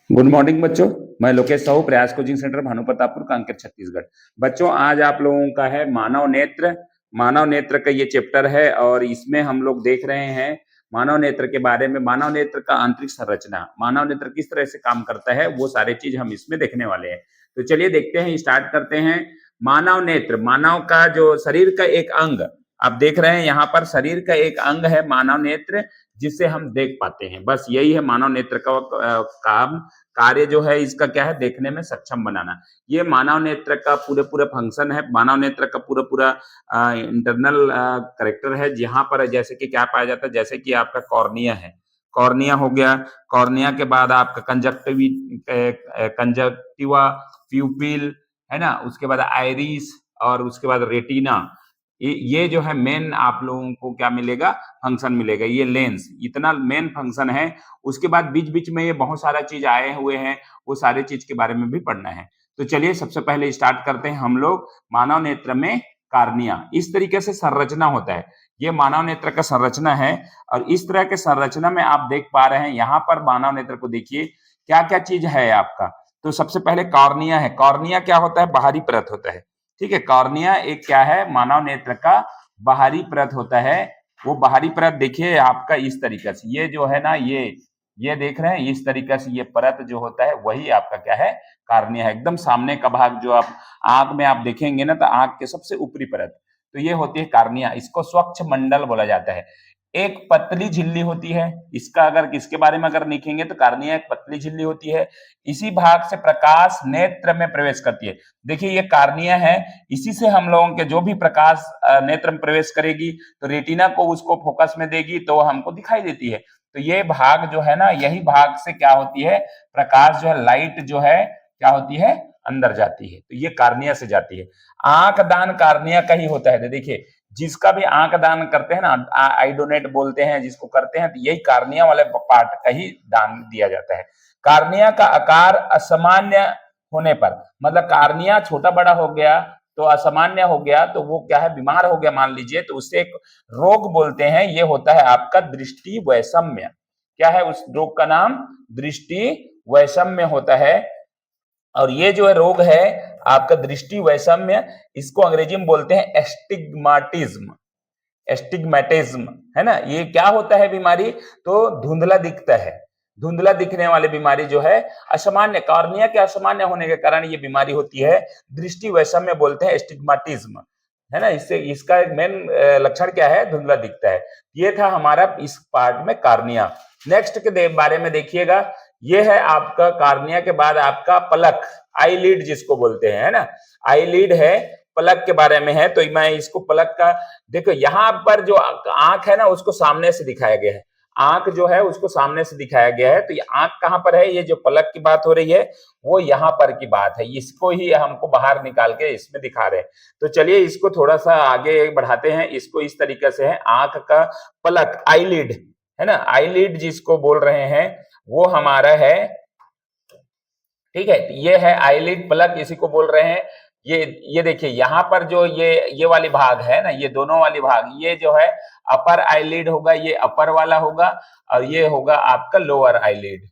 Good morning बच्चों। मैं लोकेश साहू, प्रयास कोचिंग सेंटर, भानु प्रतापपुर, कांकेर, छत्तीसगढ़। बच्चों, आज आप लोगों का है मानव नेत्र। मानव नेत्र का ये चैप्टर है और इसमें हम लोग देख रहे हैं मानव नेत्र के बारे में। मानव नेत्र का आंतरिक संरचना, मानव नेत्र किस तरह से काम करता है, वो सारे चीज हम इसमें देखने वाले हैं। तो चलिए देखते हैं, स्टार्ट करते हैं। मानव नेत्र मानव का जो शरीर का एक अंग, आप देख रहे हैं यहाँ पर शरीर का एक अंग है मानव नेत्र, जिससे हम देख पाते हैं। बस यही है मानव नेत्र का काम, कार्य जो है इसका क्या है, देखने में सक्षम बनाना। ये मानव नेत्र का पूरे पूरे फंक्शन है। मानव नेत्र का पूरा पूरा इंटरनल करेक्टर है, जहां पर जैसे कि क्या पाया जाता है, जैसे कि आपका कॉर्निया है, कॉर्निया हो गया। कॉर्निया के बाद आपका कंजक्टिवा, प्यूपिल, है ना, उसके बाद आइरिस और उसके बाद रेटिना। ये जो है मेन आप लोगों को क्या मिलेगा, फंक्शन मिलेगा। ये लेंस, इतना मेन फंक्शन है। उसके बाद बीच बीच में ये बहुत सारा चीज आए हुए हैं, वो सारे चीज के बारे में भी पढ़ना है। तो चलिए सबसे पहले स्टार्ट करते हैं हम लोग। मानव नेत्र में कार्निया इस तरीके से संरचना होता है। ये मानव नेत्र का संरचना है और इस तरह के संरचना में आप देख पा रहे हैं यहाँ पर मानव नेत्र को देखिए क्या क्या चीज है आपका। तो सबसे पहले कॉर्निया है। कॉर्निया क्या होता है, बाहरी परत होता है। ठीक है, कॉर्निया एक क्या है, मानव नेत्र का बाहरी परत होता है। वो बाहरी परत देखिए आपका इस तरीके से, ये जो है ना, ये देख रहे हैं इस तरीके से, ये परत जो होता है वही आपका क्या है, कार्निया है। एकदम सामने का भाग जो आप आंख में आप देखेंगे ना, तो आंख के सबसे ऊपरी परत, तो ये होती है कार्निया। इसको स्वच्छ मंडल बोला जाता है। एक पतली झिल्ली होती है इसका, अगर इसके बारे में अगर लिखेंगे तो कार्निया एक पतली झिल्ली होती है। इसी भाग से प्रकाश नेत्र में प्रवेश करती है। देखिए ये कार्निया है, इसी से हम लोगों के जो भी प्रकाश नेत्र में प्रवेश करेगी तो रेटिना को उसको फोकस में देगी, तो हमको दिखाई देती है। तो ये भाग जो है ना, यही भाग से क्या होती है, प्रकाश जो है, लाइट जो है क्या होती है, अंदर जाती है। तो ये कार्निया से जाती है। आंख दान कार्निया का ही होता है। तो देखिए जिसका भी आंख दान करते हैं ना, आई डोनेट बोलते हैं जिसको करते हैं, तो यही कार्निया वाले पार्ट का ही दान दिया जाता है। कार्निया का आकार असामान्य होने पर, मतलब कार्निया छोटा बड़ा हो गया तो असामान्य हो गया, तो वो क्या है, बीमार हो गया मान लीजिए, तो उससे एक रोग बोलते हैं। ये होता है आपका दृष्टि वैषम्य। क्या है उस रोग का नाम, दृष्टि वैषम्य होता है। और ये जो है रोग है आपका दृष्टि वैषम्य, इसको अंग्रेजी में बोलते हैं एस्टिग्माटिज्म। एस्टिग्मेटिज्म है ना, ये क्या होता है बीमारी, तो धुंधला दिखता है। धुंधला दिखने वाली बीमारी जो है, असामान्य कॉर्निया के असामान्य होने के कारण ये बीमारी होती है। दृष्टि वैषम्य बोलते हैं, एस्टिग्माटिज्म, है ना। इससे इसका एक मेन लक्षण क्या है, धुंधला दिखता है। ये था हमारा इस पार्ट में कार्निया। नेक्स्ट के बारे में देखिएगा, ये है आपका कार्निया के बाद आपका पलक, आईलिड जिसको बोलते हैं, है ना। आईलिड है, पलक के बारे में है। तो मैं इसको पलक का, देखो यहाँ पर जो आंख है ना, उसको सामने से दिखाया गया है। आंख जो है उसको सामने से दिखाया गया है। तो ये आंख कहाँ पर है, ये जो पलक की बात हो रही है वो यहाँ पर की बात है। इसको ही हमको बाहर निकाल के इसमें दिखा रहे हैं। तो चलिए इसको थोड़ा सा आगे बढ़ाते हैं। इसको इस तरीके से है, आंख का पलक, आईलिड, है ना। आईलिड जिसको बोल रहे हैं वो हमारा है, ठीक है। ये है आईलिड, पलक इसी को बोल रहे हैं। ये देखिए यहाँ पर जो ये वाली भाग है ना, ये दोनों वाली भाग, ये जो है अपर आईलिड होगा, ये अपर वाला होगा, और ये होगा आपका लोअर आईलिड।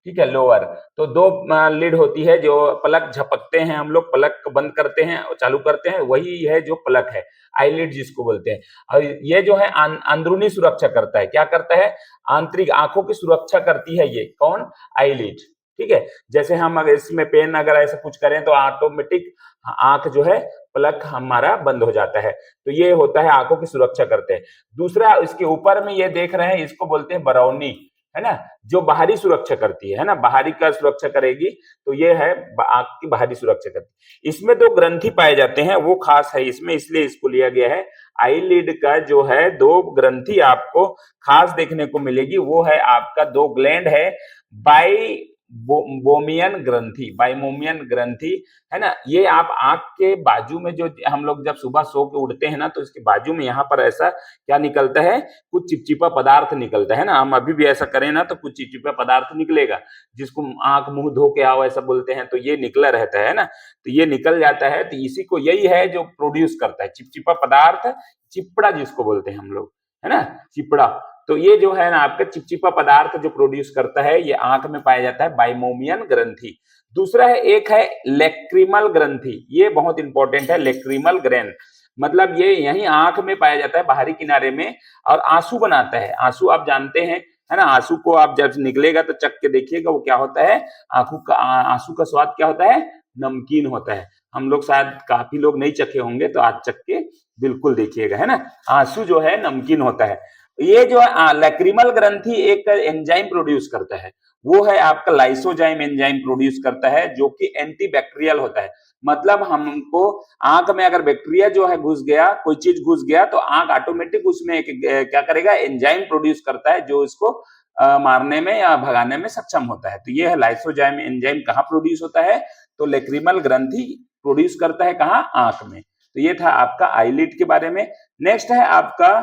ठीक है, लोअर। तो दो लिड होती है, जो पलक झपकते हैं हम लोग, पलक बंद करते हैं और चालू करते हैं, वही है जो पलक है, आईलिड जिसको बोलते हैं। और ये जो है अंदरूनी सुरक्षा करता है। क्या करता है, आंतरिक आंखों की सुरक्षा करती है ये कौन, आईलिड। ठीक है, जैसे हम अगर इसमें पेन अगर ऐसा कुछ करें तो ऑटोमेटिक आंख जो है, पलक हमारा बंद हो जाता है। तो ये होता है, आंखों की सुरक्षा करते हैं। दूसरा इसके ऊपर में ये देख रहे हैं, इसको बोलते हैं बरौनी, है ना, जो बाहरी सुरक्षा करती है ना, बाहरी का सुरक्षा करेगी। तो ये है आंख की बाहरी सुरक्षा करती। इसमें दो ग्रंथि पाए जाते हैं, वो खास है इसमें, इसलिए इसको लिया गया है। आईलिड का जो है दो ग्रंथि आपको खास देखने को मिलेगी, वो है आपका दो ग्लैंड है, बाई बोमियन ग्रंथि, बाइमोमियन ग्रंथि, है ना। ये आप आंख के बाजू में, जो हम लोग जब सुबह सो के उठते हैं ना, तो इसके बाजू में यहाँ पर ऐसा क्या निकलता है, कुछ चिपचिपा पदार्थ निकलता है ना। हम अभी भी ऐसा करें ना तो कुछ चिपचिपा पदार्थ निकलेगा, जिसको आंख मुंह धो के आओ ऐसा बोलते हैं। तो ये निकला रहता है ना, तो ये निकल जाता है। तो इसी को, यही है जो प्रोड्यूस करता है चिपचिपा पदार्थ, चिपड़ा जिसको बोलते हैं हम लोग, है ना, चिपड़ा। तो ये जो है ना आपका चिपचिपा पदार्थ जो प्रोड्यूस करता है, ये आंख में पाया जाता है बाइमोमियन ग्रंथि। दूसरा है, एक है लेक्रिमल ग्रंथि, ये बहुत इंपॉर्टेंट है। लेक्रिमल ग्रैंड मतलब ये यही आंख में पाया जाता है, बाहरी किनारे में, और आंसू बनाता है। आंसू आप जानते हैं, है ना, आंसू को आप जब निकलेगा तो चख के देखिएगा, वो क्या होता है, आंसू का स्वाद क्या होता है, नमकीन होता है। हम लोग शायद काफी लोग नहीं चखे होंगे, तो आज चख के बिल्कुल देखिएगा, है ना, आंसू जो है नमकीन होता है। ये जो लैक्रिमल ग्रंथि एक एंजाइम प्रोड्यूस करता है, वो है आपका लाइसोजाइम एंजाइम प्रोड्यूस करता है, जो कि एंटीबैक्टीरियल होता है। मतलब हमको आंख में अगर बैक्टीरिया जो है घुस गया, कोई चीज घुस गया, तो आंख ऑटोमेटिक उसमें क्या करेगा, एंजाइम प्रोड्यूस करता है, जो इसको मारने में या भगाने में सक्षम होता है। तो ये है लाइसोजाइम एंजाइम कहाँ प्रोड्यूस होता है, तो लेक्रिमल ग्रंथि प्रोड्यूस करता है कहाँ, आंख में। तो ये था आपका आईलिड के बारे में। नेक्स्ट है आपका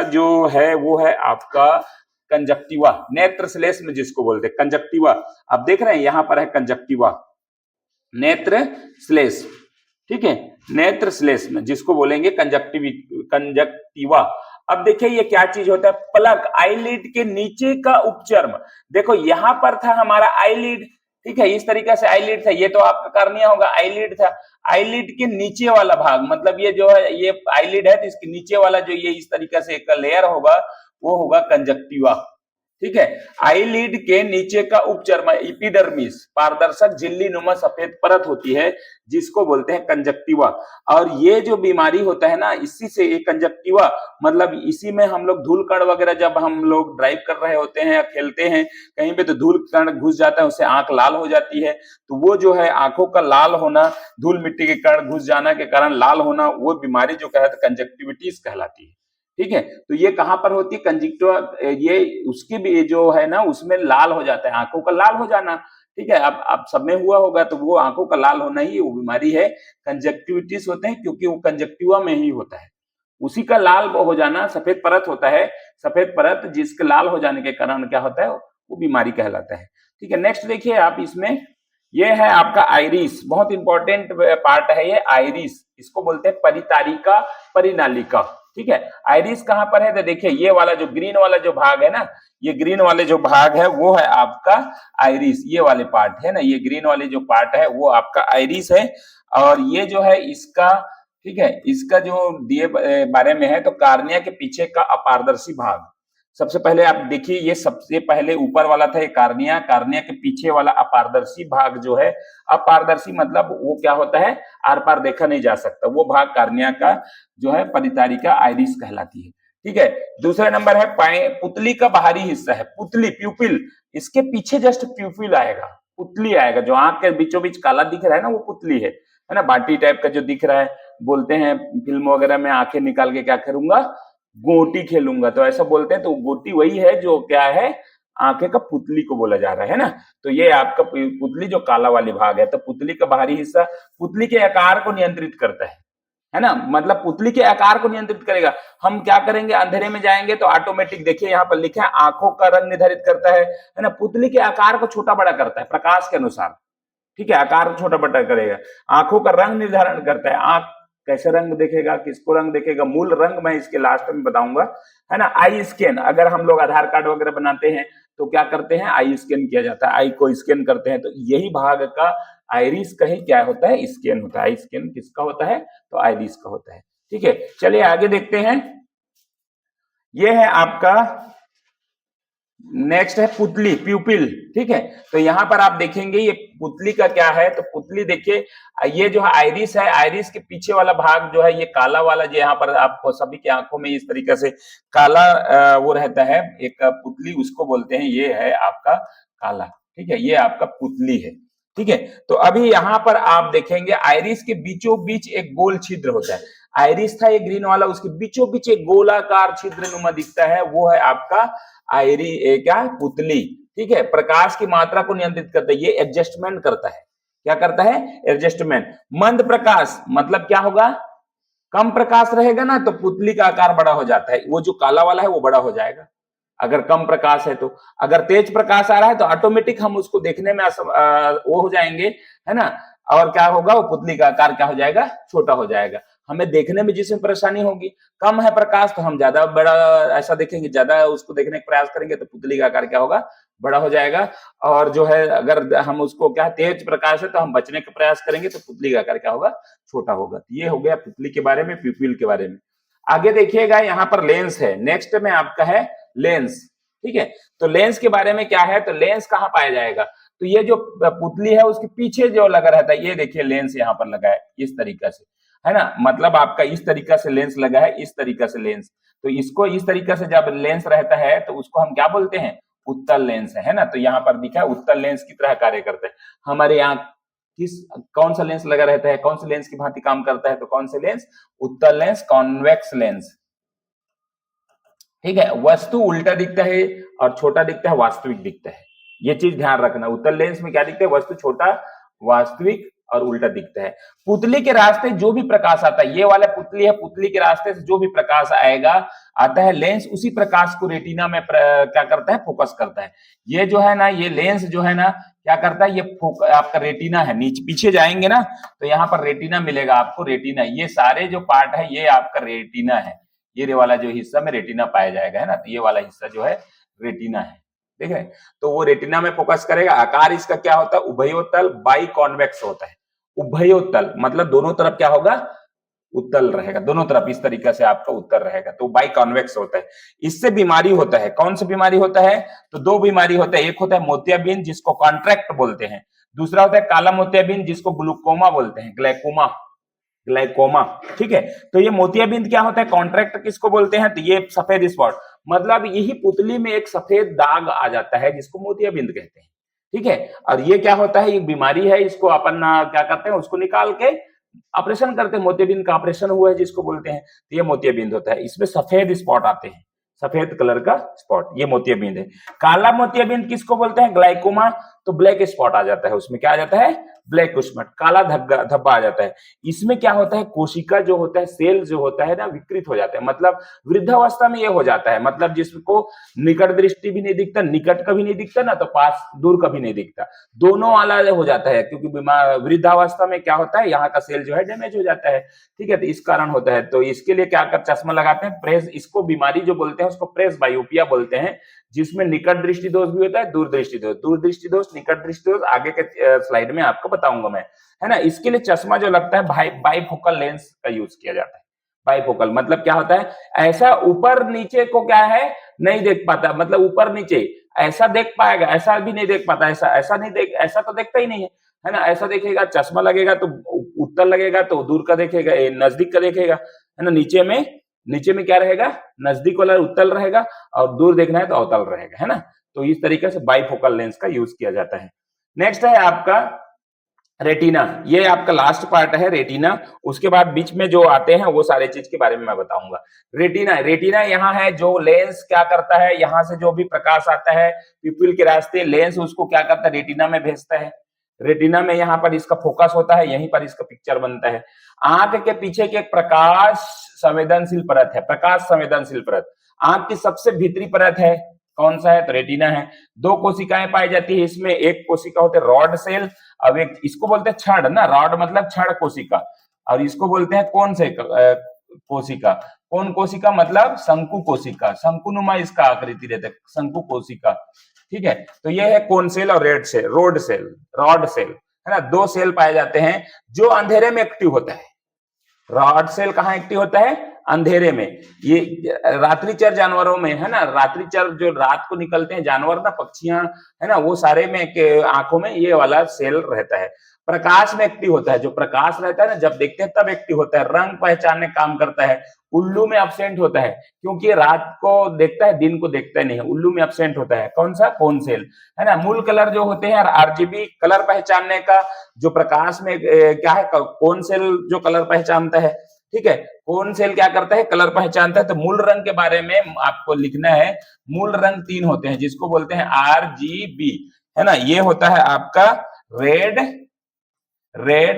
जो है वो है आपका कंजक्टिवा, नेत्र श्लेष्म जिसको बोलते हैं कंजक्टिवा। आप देख रहे हैं यहाँ पर है कंजक्टिवा, नेत्र श्लेष्म, ठीक है, नेत्र श्लेष्म जिसको बोलेंगे कंजक्टिवा। अब देखिए ये क्या चीज होता है, पलक, आईलिड के नीचे का उपचर्म। देखो यहाँ पर था हमारा आईलिड, ठीक है, इस तरीके से आईलिड था, ये तो आपका कार्निया होगा, आईलिड था। आईलिड के नीचे वाला भाग, मतलब ये जो है ये आईलिड है, तो इसके नीचे वाला जो ये इस तरीके से एक लेयर होगा, वो होगा कंजक्टिवा, ठीक है। आईलिड के नीचे का उपचर्म एपिडर्मिस, पारदर्शक झिल्ली नुमा सफेद परत होती है, जिसको बोलते हैं कंजक्टिवा। और ये जो बीमारी होता है ना, इसी से ये कंजक्टिवा, मतलब इसी में हम लोग धूल कण वगैरह, जब हम लोग ड्राइव कर रहे होते हैं या खेलते हैं कहीं पे, तो धूल कण घुस जाता है, उससे आंख लाल हो जाती है। तो वो जो है आंखों का लाल होना, धूल मिट्टी के कण घुस जाना के कारण लाल होना, वो बीमारी जो कहते कंजक्टिविटीज कहलाती है, ठीक है। तो ये कहां पर होती है, कंजक्टिवा, ये उसकी भी जो है ना, उसमें लाल हो जाता है, आंखों का लाल हो जाना, ठीक है। अब सब में हुआ होगा, तो वो आंखों का लाल होना ही वो बीमारी है, कंजक्टिविटीज होते हैं, क्योंकि वो कंजक्टिवा में ही होता है। उसी का लाल हो जाना, सफेद परत होता है, सफेद परत जिसके लाल हो जाने के कारण क्या होता है, वो बीमारी कहलाता है, ठीक है। नेक्स्ट देखिए आप इसमें, ये है आपका आइरिस, बहुत इंपॉर्टेंट पार्ट है ये आइरिस, इसको बोलते हैं परितारिका परिनालिका, ठीक है। आइरिस कहां पर है, तो देखिए ये वाला जो ग्रीन वाला जो भाग है ना, ये ग्रीन वाले जो भाग है वो है आपका आइरिस, ये वाले पार्ट है ना, ये ग्रीन वाले जो पार्ट है वो आपका आइरिस है। और ये जो है इसका, ठीक है, इसका जो दिए बारे में है, तो कार्निया के पीछे का अपारदर्शी भाग, सबसे पहले आप देखिए, ये सबसे पहले ऊपर वाला था ये कार्निया, कार्निया के पीछे वाला अपारदर्शी भाग जो है, अपारदर्शी मतलब वो क्या होता है, आर पार देखा नहीं जा सकता, वो भाग कार्निया का जो है परितारिका आइरिस कहलाती है, ठीक है। दूसरा नंबर है पुतली का बाहरी हिस्सा है, पुतली, प्यूपिल, इसके पीछे जस्ट प्यूपिल आएगा, पुतली आएगा, जो आंख के बीचों बीच काला दिख रहा है ना, वो पुतली है ना, बाटी टाइप का जो दिख रहा है, बोलते हैं फिल्म वगैरह में आंखें निकाल के क्या करूंगा, गोटी खेलूंगा, तो ऐसा बोलते हैं। तो गोटी वही है जो क्या है, आंखें का पुतली को बोला जा रहा है ना। तो ये आपका पुतली जो काला वाली भाग है, तो पुतली का बाहरी हिस्सा पुतली के आकार को नियंत्रित करता है ना, मतलब पुतली के आकार को नियंत्रित करेगा। हम क्या करेंगे, अंधेरे में जाएंगे तो ऑटोमेटिक, देखिए यहाँ पर लिखा है आंखों का रंग निर्धारित करता है ना, पुतली के आकार को छोटा बड़ा करता है प्रकाश के अनुसार, ठीक है, आकार छोटा बड़ा करेगा, आंखों का रंग निर्धारण करता है, आंख कैसे रंग देखेगा, किसको रंग देखेगा, मूल रंग मैं इसके लास्ट में बताऊंगा, है ना। आई स्कैन, अगर हम लोग आधार कार्ड वगैरह बनाते हैं तो क्या करते हैं, आई स्कैन किया जाता है, आई को स्कैन करते हैं, तो यही भाग का आइरिस का ही क्या होता है, स्कैन होता है। आई स्कैन किसका होता है, तो आइरिस का होता है, ठीक है। चलिए आगे देखते हैं, ये है आपका नेक्स्ट है पुतली, प्यूपिल, ठीक है। तो यहां पर आप देखेंगे ये पुतली का क्या है, तो पुतली देखिए, ये जो है आइरिस है, आइरिस के पीछे वाला भाग जो है ये काला वाला, जो यहाँ पर आपको सभी की आंखों में इस तरीके से काला वो रहता है, एक पुतली उसको बोलते हैं, ये है आपका काला, ठीक है, ये आपका पुतली है, ठीक है। तो अभी यहाँ पर आप देखेंगे आइरिस के बीचों बीच एक गोल छिद्र होता है, आइरिस था ये ग्रीन वाला, उसके बीचों बीच एक गोलाकार छिद्र नुमा दिखता है, वो है आपका क्या, पुतली, ठीक है। प्रकाश की मात्रा को नियंत्रित करता है, ये एडजस्टमेंट करता है, क्या करता है, एडजस्टमेंट। मंद प्रकाश मतलब क्या होगा, कम प्रकाश रहेगा ना, तो पुतली का आकार बड़ा हो जाता है, वो जो काला वाला है वो बड़ा हो जाएगा अगर कम प्रकाश है तो। अगर तेज प्रकाश आ रहा है तो ऑटोमेटिक हम उसको देखने में वो हो जाएंगे, है ना, और क्या होगा, वो पुतली का आकार क्या हो जाएगा, छोटा हो जाएगा। हमें देखने में जिसमें परेशानी होगी, कम है प्रकाश तो हम ज्यादा बड़ा ऐसा देखेंगे, ज्यादा उसको देखने का प्रयास करेंगे तो पुतली का आकार क्या होगा, बड़ा हो जाएगा। और जो है अगर हम उसको क्या तेज प्रकाश है तो हम बचने का प्रयास करेंगे तो पुतली का आकार क्या होगा, छोटा होगा। ये हो गया पुतली के बारे में, प्यूपिल के बारे में। आगे देखिएगा यहाँ पर लेंस है, नेक्स्ट में आपका है लेंस। ठीक है, तो लेंस के बारे में क्या है, तो लेंस कहाँ पाया जाएगा, तो ये जो पुतली है उसके पीछे जो लगा रहता है, ये देखिए लेंस यहाँ पर लगा है इस तरीका से, है ना, मतलब आपका इस तरीका से लेंस लगा है, इस तरीका से लेंस। तो इसको इस तरीका से जब लेंस रहता है तो उसको हम क्या बोलते हैं, उत्तल लेंस है ना। तो यहाँ पर दिखा है उत्तल लेंस की तरह कार्य करता है। हमारे यहाँ किस कौन सा लेंस लगा रहता है, कौन से लेंस की भांति काम करता है, तो कौन से लेंस, उत्तल लेंस, कॉन्वेक्स लेंस। ठीक है, वस्तु उल्टा दिखता है और छोटा दिखता है, वास्तविक दिखता है। ये चीज ध्यान रखना, उत्तल लेंस में क्या दिखता है, वस्तु छोटा, वास्तविक और उल्टा दिखता है। पुतली के रास्ते जो भी प्रकाश आता है, ये वाला पुतली है, पुतली के रास्ते से जो भी प्रकाश आएगा आता है, लेंस उसी प्रकाश को रेटिना में क्या करता है, फोकस करता है। ये जो है ना, ये लेंस जो है ना क्या करता है, ये आपका रेटिना है, नीचे पीछे जाएंगे ना तो यहाँ पर रेटिना मिलेगा आपको, रेटिना, ये सारे जो पार्ट है ये आपका रेटिना है। ये वाला जो हिस्सा में रेटिना पाया जाएगा, है ना, तो ये वाला हिस्सा जो है रेटिना है। देख रहे हैं, तो वो रेटिना में फोकस करेगा। आकार इसका क्या होता है, उभयोतल बाई कॉन्वेक्स होता है। उभयोतल मतलब दोनों तरफ क्या होगा, उत्तल रहेगा, दोनों तरफ इस तरीके से आपका उत्तर रहेगा, तो बाई कॉन्वेक्स होता है। इससे बीमारी होता है, कौन सी बीमारी होता है, तो दो बीमारी होता है, एक होता है मोतियाबिंद जिसको कॉन्ट्रैक्ट बोलते हैं, दूसरा होता है काला मोतियाबिंद जिसको ग्लूकोमा बोलते हैं, ग्लाइकोमा, ग्लाइकोमा। ठीक है, तो ये मोतियाबिंद क्या होता है, कॉन्ट्रैक्ट किसको बोलते हैं, तो ये सफेद स्पॉट, मतलब यही पुतली में एक सफेद दाग आ जाता है जिसको मोतियाबिंद कहते हैं। ठीक है, और ये क्या होता है, एक बीमारी है, इसको अपन क्या करते हैं, उसको निकाल के ऑपरेशन करते हैं, मोतियाबिंद का ऑपरेशन हुआ है जिसको बोलते हैं, तो ये मोतियाबिंद होता है। इसमें सफेद स्पॉट आते हैं, सफेद कलर का स्पॉट, ये मोतियाबिंद है। काला मोतियाबिंद किसको बोलते हैं, ग्लाइकोमा, तो ब्लैक स्पॉट आ जाता है, उसमें क्या आ जाता है, ब्लैक, उसमें काला धब्बा आ जाता है। इसमें क्या होता है, कोशिका जो होता है, सेल जो होता है ना, विकृत हो जाता है, मतलब वृद्धावस्था में ये हो जाता है, मतलब जिसको निकट दृष्टि भी नहीं दिखता, निकट कभी नहीं दिखता ना, तो पास दूर कभी नहीं दिखता, दोनों वाला हो जाता है, क्योंकि वृद्धावस्था में क्या होता है, यहाँ का सेल जो है डैमेज हो जाता है। ठीक है, तो इस कारण होता है, तो इसके लिए क्या कर चश्मा लगाते हैं, प्रेस, इसको बीमारी जो बोलते हैं उसको प्रेस बायोपिया बोलते हैं, जिसमें निकट दृष्टि दोष भी होता है, दूर दृष्टि दोष, दूर दृष्टि दोष, निकट दृष्टि दोष आगे के स्लाइड में आपको बताऊंगा मैं, है ना। इसके लिए चश्मा जो लगता है बाइफोकल लेंस का यूज किया जाता है। बाइफोकल मतलब क्या होता है, ऐसा ऊपर नीचे को क्या है नहीं देख पाता, मतलब ऊपर नीचे ऐसा देख पाएगा, ऐसा भी नहीं देख पाता, ऐसा नहीं देख, ऐसा तो देखता ही नहीं है ना, ऐसा देखेगा, चश्मा लगेगा तो उत्तर लगेगा तो दूर का देखेगा, नजदीक का देखेगा, है ना। नीचे में क्या रहेगा, नजदीक वाला उत्तल रहेगा और दूर देखना है तो अवतल रहेगा, है ना। तो इस तरीके से बाइफोकल लेंस का यूज किया जाता है। नेक्स्ट है आपका रेटिना, ये आपका लास्ट पार्ट है रेटिना। उसके बाद बीच में जो आते हैं वो सारे चीज के बारे में मैं बताऊंगा। रेटिना यहाँ है, जो लेंस क्या करता है, यहाँ से जो भी प्रकाश आता है पिupil के रास्ते, लेंस उसको क्या करता है, रेटिना में भेजता है। रेटिना में यहाँ पर इसका फोकस होता है, यहीं पर इसका पिक्चर बनता है। आंख के पीछे की एक प्रकाश संवेदनशील परत है, प्रकाश संवेदनशील परत, आंख की सबसे भीतरी परत है, कौन सा है, तो रेटिना है। दो कोशिकाएं पाई जाती है इसमें, एक कोशिका होते हैं रॉड सेल, अब एक इसको बोलते हैं छड़ ना, रॉड मतलब छड़ कोशिका, और इसको बोलते हैं कौन से कोशिका, कौन कोशिका मतलब शंकु कोशिका, शंकुनुमा इसका आकृति रहता है, शंकु कोशिका। ठीक है, तो ये है कोन सेल और रॉड सेल, है ना। दो सेल पाए जाते हैं जो अंधेरे में एक्टिव होता है। रॉड सेल कहाँ एक्टिव होता है, अंधेरे में। ये रात्रिचर जानवरों में, है ना, रात्रिचर जो रात को निकलते हैं जानवर ना, पक्षियां, है ना, वो सारे में आंखों में ये वाला सेल रहता है। प्रकाश में एक्टिव होता है, जो प्रकाश रहता है ना जब देखते हैं तब एक्टिव होता है, रंग पहचानने काम करता है। उल्लू में अब्सेंट होता है, क्योंकि रात को देखता है, दिन को देखता नहीं है, उल्लू में अब्सेंट होता है, कौन सा, कोन सेल, है ना। मूल कलर जो होते हैं आरजीबी कलर पहचानने का, जो प्रकाश में क्या है, कोन सेल जो कलर पहचानता है। ठीक है, कोन सेल क्या करता है, कलर पहचानता है। तो मूल रंग के बारे में आपको लिखना है, मूल रंग तीन होते हैं जिसको बोलते हैं आरजीबी, है ना। ये होता है आपका रेड,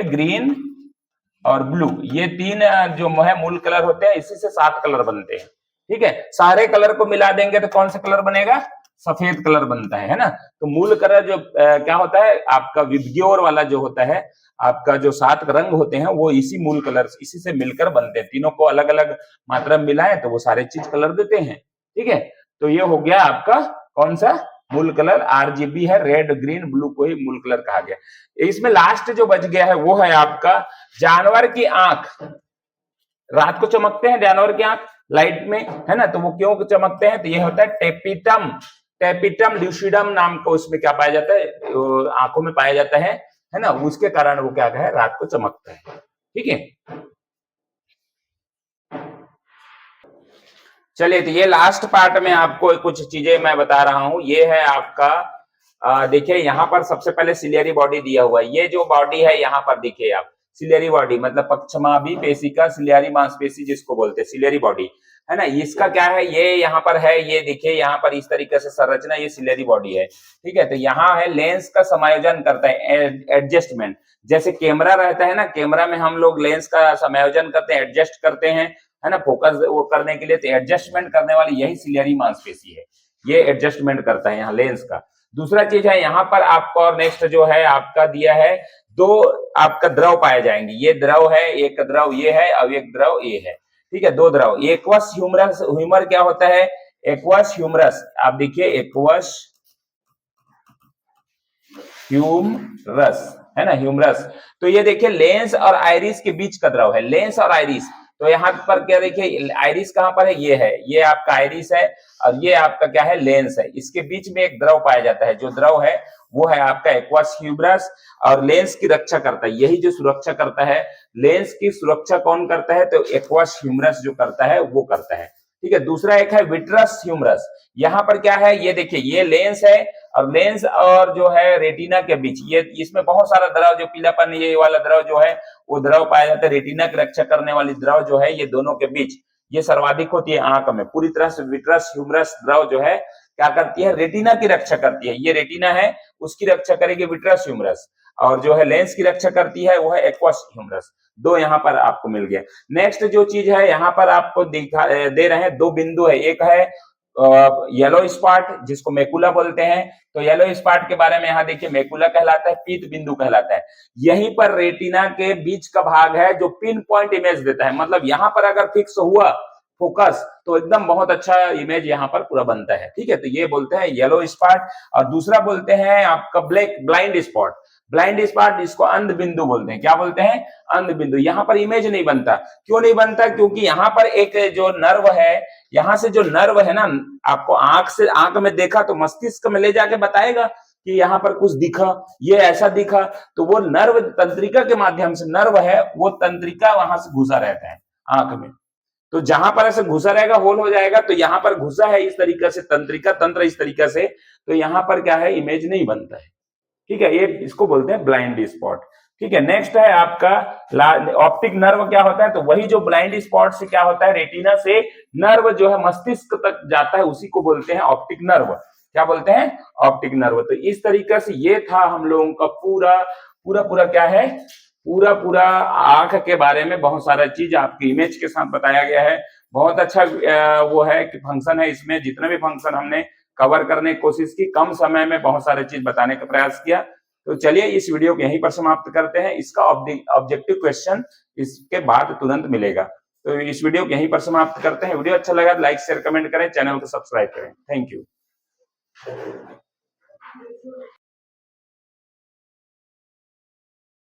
ग्रीन और ब्लू, ये तीन जो है मूल कलर होते हैं, इसी से 7 कलर बनते हैं। ठीक है, सारे कलर को मिला देंगे तो कौन सा कलर बनेगा, सफेद कलर बनता है ना। तो मूल कलर जो क्या होता है आपका विबग्योर वाला जो होता है, आपका जो 7 रंग होते हैं वो इसी मूल कलर इसी से मिलकर बनते हैं। तीनों को अलग अलग मात्रा में मिलाएं तो वो सारे चीज कलर देते हैं। ठीक है, तो ये हो गया आपका कौन सा मूल कलर, आरजीबी है, रेड ग्रीन ब्लू को ही मूल कलर कहा गया। इसमें लास्ट जो बच गया है वो है आपका जानवर की आंख। रात को चमकते हैं जानवर की आंख लाइट में, है ना, तो वो क्यों चमकते हैं, तो ये होता है टेपिटम, टेपिटम ल्यूसिडम नाम का उसमें क्या पाया जाता है, आंखों में पाया जाता है ना, उसके कारण वो क्या है रात को चमकता है। ठीक है, चलिए तो ये लास्ट पार्ट में आपको कुछ चीजें मैं बता रहा हूं। ये है आपका देखिए यहाँ पर सबसे पहले सिलियरी बॉडी दिया हुआ है। ये जो बॉडी है यहाँ पर देखिए आप, सिलियरी बॉडी मतलब पक्षमाभि पेशिका सिलियरी मांसपेशी जिसको बोलते हैं सिलियरी बॉडी, है ना। इसका क्या है, ये यहाँ पर है, ये देखिए यहाँ पर इस तरीके से संरचना, ये सिलियरी बॉडी है। ठीक है, तो यहाँ है लेंस का समायोजन करता है, एडजस्टमेंट। जैसे कैमरा रहता है ना, कैमरा में हम लोग लेंस का समायोजन करते हैं, एडजस्ट करते हैं, है ना, फोकस वो करने के लिए। तो एडजस्टमेंट करने वाली यही सिलियरी मांसपेशी है, ये एडजस्टमेंट करता है यहाँ लेंस का। दूसरा चीज है यहाँ पर आपको, और नेक्स्ट जो है आपका दिया है, दो आपका द्रव पाए जाएंगे। ये द्रव है, एक द्रव ये है और एक द्रव ये है। ठीक है, दो द्रव। एक्वस ह्यूमरस, ह्यूमर क्या होता है, एक्वस ह्यूमरस, आप देखिए एक्वस ह्यूमरस, है ना, ह्यूमरस। तो ये देखिए लेंस और आइरिस के बीच का द्रव है, लेंस और आइरिस। तो यहाँ पर क्या देखिए, आइरिस कहां पर है, ये है, ये आपका आइरिस है और ये आपका क्या है, लेंस है। इसके बीच में एक द्रव पाया जाता है, जो द्रव है वो है आपका एक्वस ह्यूमरस, और लेंस की रक्षा करता है, यही जो सुरक्षा करता है, लेंस की सुरक्षा कौन करता है, तो एक्वस ह्यूमरस जो करता है वो करता है। ठीक है, दूसरा एक है विट्रस ह्यूमरस। यहाँ पर क्या है, ये देखिए ये लेंस है, और लेंस और जो है रेटिना के बीच, ये इसमें बहुत सारा द्रव, जो पीलापन ये वाला द्रव जो है वो द्रव पाया जाता है। रेटिना की रक्षा करने वाली द्रव जो है ये दोनों के बीच ये सर्वाधिक होती है आंख में। पूरी तरह से विट्रस ह्यूमरस द्रव जो है क्या करती है, रेटिना की रक्षा करती है। ये रेटिना है उसकी रक्षा करेगी विट्रस ह्यूमरस, और जो है लेंस की रक्षा करती है वो है एक्वस ह्यूमरस। दो यहाँ पर आपको मिल गया। नेक्स्ट जो चीज है यहाँ पर आपको दे रहे हैं, दो बिंदु है, एक है येलो स्पॉट जिसको मैकुला बोलते हैं। तो येलो स्पॉट के बारे में यहाँ देखिए, मैकुला कहलाता है, पीत बिंदु कहलाता है। यहीं पर रेटिना के बीच का भाग है जो पिन पॉइंट इमेज देता है, मतलब यहाँ पर अगर फिक्स हुआ फोकस तो एकदम बहुत अच्छा इमेज यहाँ पर पूरा बनता है। ठीक है, तो ये बोलते हैं येलो स्पॉट। और दूसरा बोलते हैं आपका ब्लाइंड स्पॉट। ब्लाइंड स्पॉट इसको अंध बिंदु बोलते हैं। क्या बोलते हैं, अंध बिंदु। यहाँ पर इमेज नहीं बनता। क्यों नहीं बनता, क्योंकि यहाँ पर एक जो नर्व है, यहाँ से जो नर्व है ना, आपको आंख से, आंख में देखा तो मस्तिष्क में ले जाके बताएगा कि यहाँ पर कुछ दिखा, ये ऐसा दिखा, तो वो नर्व तंत्रिका के माध्यम से, नर्व है वो तंत्रिका वहां से घुसा रहता है आंख में। तो जहां पर ऐसे घुसा रहेगा, होल हो जाएगा, तो यहाँ पर घुसा है इस तरीके से तंत्रिका, तंत्र इस तरीके से, तो यहाँ पर क्या है, इमेज नहीं बनता है। ठीक है, ये इसको बोलते हैं ब्लाइंड स्पॉट। ठीक है, नेक्स्ट है आपका ऑप्टिक नर्व। क्या होता है, तो वही जो ब्लाइंड स्पॉट से क्या होता है, रेटिना से नर्व जो है मस्तिष्क तक जाता है, उसी को बोलते हैं ऑप्टिक नर्व। क्या बोलते हैं, ऑप्टिक नर्व। तो इस तरीके से ये था हम लोगों का पूरा पूरा पूरा क्या है, पूरा पूरा आंख के बारे में बहुत सारा चीज आपकी इमेज के साथ बताया गया है। बहुत अच्छा वो है कि फंक्शन है, इसमें जितने भी फंक्शन हमने कवर करने की कोशिश की, कम समय में बहुत सारे चीज बताने का प्रयास किया। तो चलिए इस वीडियो को यहीं पर समाप्त करते हैं। इसका ऑब्जेक्टिव क्वेश्चन इसके बाद तुरंत मिलेगा। तो इस वीडियो को यहीं पर समाप्त करते हैं। वीडियो अच्छा लगा तो लाइक शेयर कमेंट करें, चैनल को सब्सक्राइब करें। Thank you.